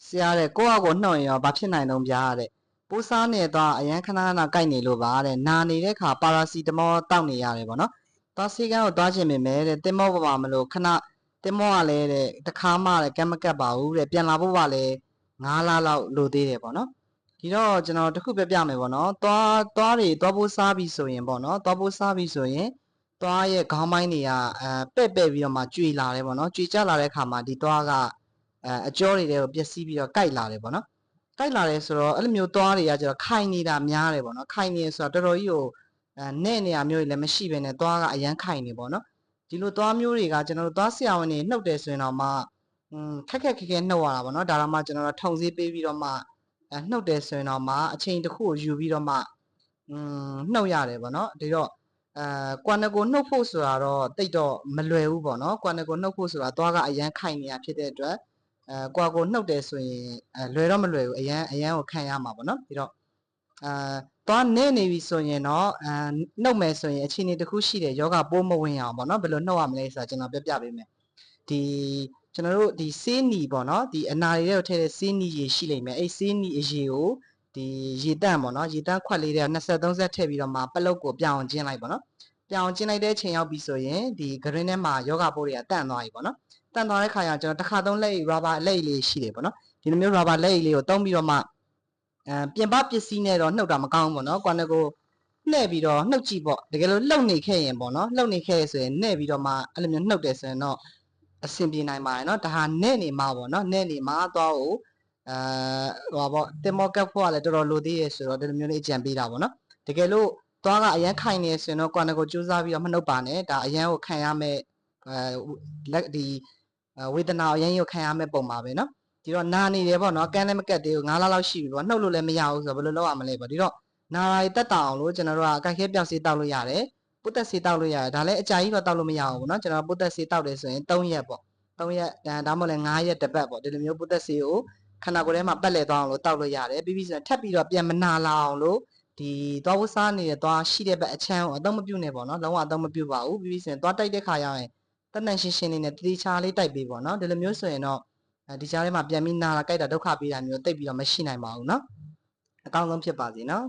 ဆရာတဲ့ကိုယ့်အကိုနှုတ်ရင်ရောဘာဖြစ်နိုင်တော့ဗျာတဲ့ပိုးစားနေတော့အရန်ခဏခဏကိုက်နေလို့ပါတဲ့နာနေတဲ့ခါပါရာစီတမောတောက်နေရတယ်ပေါ့နော်သွားဆေးကန်းကိုသွားခြင်းပဲတဲ့တင်မောပေါ်မှာမလို့ခဏတင်မောကလည်းတဲ့တခါမှလည်းကမ်းမကတ်ပါဘူးတဲ့ပြန်လာဖို့ကလည်း9 လလောက်လိုသေးတယ်ပေါ့နော်ဒီတော့ကျွန်တော်တခုပြပြမယ်ပေါ့နော်သွားပိုးစားပြီဆိုရင်ပေါ့နော်သွားပိုးစားပြီဆိုရင်သွားရဲ့ခေါင်းပိုင်းတွေကပဲ့ပြီးတော့မှကြွေလာတယ်ပေါ့နော်ကြွေကျလာတဲ့ခါမှာဒီသွားကအကျောတွေကိုပျက်စီးပြီးတော့ကိုက်လာတယ်ပေါ့နော်ကိုက်လာတယ်ဆိုတော့အဲ့လိုမျိုးသွားတွေကကျတော့ခိုင်နေတာများတယ်ပေါ့နော်ခိုင်နေဆိုတော့တော်တော်ကြီးကိုနဲ့နေရမျိုးတွေလည်းမရှိဘဲနဲ့သွားကအရန်ခိုင်နေပေါ့နော်ဒီလိုသွားမျိုးတွေကကျွန်တော်တို့သွားဆရာဝန်တွေနှုတ်တယ်ဆိုရင်တော့မှခက်ခဲနှုတ်ရတာပေါ့နော်ဒါတော့မှကျွန်တော်တို့ထုံစေးပေးပြီးတော့မှနှုတ်တယ်ဆိုရင်တော့မှအချိန်တစ်ခုကိုယူပြီးတော့မှနှုတ်ရတယ်ပေါ့နော်ဒီတော့ကွမ်နကိုနှုတ်ဖို့ဆိုတာတော့တိတ်တော့မလွယ်ဘူးပေါ့နော်ကွမ်နကိုနှုတ်ဖို့ဆိုတာသွားကအရန်ခိုင်နေရဖြစ်တဲ့အတွက်ကွာကိုနှုတ်တယ်ဆိုရင်လွယ်တော့မလွယ်ဘူးအရန်ကိုခံရမှာပေါ့နော်ဒီတော့သွားနဲ့နေပြီဆိုရင်တော့နှုတ်မယ်ဆိုရင်အခြေအနေတစ်ခုရှိတယ်ယောဂပိုးမဝင်အောင်ပေါ့နော်ဘယ်လိုနှုတ်ရမလဲဆိုတာကျွန်တော်ပြပြပေးမယ်ဒီကျွန်တော်တို့ဒီဆေးနီပေါ့နော်ဒီအနာတွေကိုထည့်တဲ့ဆေးနီရေရှိလိမ့်မယ်အဲ့ဆေးနီအရေကိုဒီရေတန့်ပေါ့နော်ရေတန့်ခွက်လေးတွေ23ဆက်ထည့်ပြီးတော့မှပလုတ်ကိုပြောင်းကျင်းလိုက်ပေါ့နော်ပြောင်းကျင်းလိုက်တဲ့အချိန်ရောက်ပြီဆိုရင်ဒီဂရင်းထဲမှာယောဂပိုးတွေကတန့်သွားပြီပေါ့နော်တန့်သွားတဲ့ခါကျကျွန်တော်တစ်ခါသုံးလက်ရဘာလက်လေးရှိတယ်ပေါ့နော်ဒီလိုမျိုးရာဘာလက်လေးကိုတုံးပြီးတော့မှပြင်ပပစ္စည်းနဲ့တော့နှုတ်တာမကောင်းဘူးပေါ့နော်ကွာနကိုနှဲ့ပြီးတော့နှုတ်ကြည့်ပေါ့တကယ်လို့လှုပ်နေခဲ့ရင်ပေါ့နော်လှုပ်နေခဲ့ဆိုရင်နှဲ့ပြီးတော့မှအဲ့လိုမျိုးနှုတ်တယ်ဆိုရင်တော့အဆင်ပြေနိုင်ပါတယ်နော်ဒါဟာနဲ့နေမှာပေါ့နော်နဲ့နေမှာသွားကိုဟိုပေါ့တင်မောကပ်ဖို့ကလည်းတော်တော်လိုသေးရဆိုတော့ဒီလိုမျိုးလေးအကြံပေးတာပေါ့နော်တကယ်လို့သွားကအရန်ခိုင်နေဆိုရင်တော့ကွာနကိုစူးစမ်းပြီးတော့မနှုတ်ပါနဲ့ဒါအရန်ကိုခံရမဲ့ဒီဝေဒနာအရန်ကိုခံရမဲ့ပုံပါပဲနော်ဒီတော့နာနေတယ်ပေါ့နော်ကန်းလည်းမကတ်သေးဘူး9 လလောက်ရှိပြီပေါ့နှုတ်လို့လည်းမရဘူးဆိုတော့ဘယ်လိုလုပ်ရမလဲပေါ့ဒီတော့နာရီတက်တောင်လို့ကျွန်တော်တို့ကအကြိုက်ခဲပြောက်စေးတောက်လို့ရတယ်ပုတ်သက်စေးတောက်လို့ရတယ်ဒါလည်းအကြာကြီးတော့တောက်လို့မရဘူးပေါ့နော်ကျွန်တော်ပုတ်သက်စေးတောက်တယ်ဆိုရင်3ရက်ပေါ့3ရက်ဒါမှမဟုတ်လည်း9ရက်တစ်ပတ်ပေါ့ဒီလိုမျိုးပုတ်သက်စေးကိုခန္ဓာကိုယ်ထဲမှာပတ်လည်သွားအောင်လို့တောက်လို့ရတယ်ပြီးပြီးဆိုရင်ထပ်ပြီးတော့ပြန်မနာလာအောင်လို့ဒီသွားဝစားနေတဲ့သွားရှိတဲ့ဘက်အချမ်းကိုအသုံးမပြုနဲ့ပေါ့နော်လုံးဝအသုံးမပြုပါဘူးပြီးပြီးဆိုရင်သွားတိုက်တဲ့ခါရောက်ရင်တန်တန်ရှင်းရှင်းလေးနဲ့တတိချာလေးတိုက်ပေးပေါ့နော်ဒီလိုမျိုးဆိုရင်တော့ဒီကြားထဲမှာပြန်ပြီးနာလာကြိုက်တာဒုက္ခပေးတာမျိုးတိတ်ပြီးတော့မရှိနိုင်ပါဘူးเนาะအကောင်းဆုံးဖြစ်ပါစေเนาะ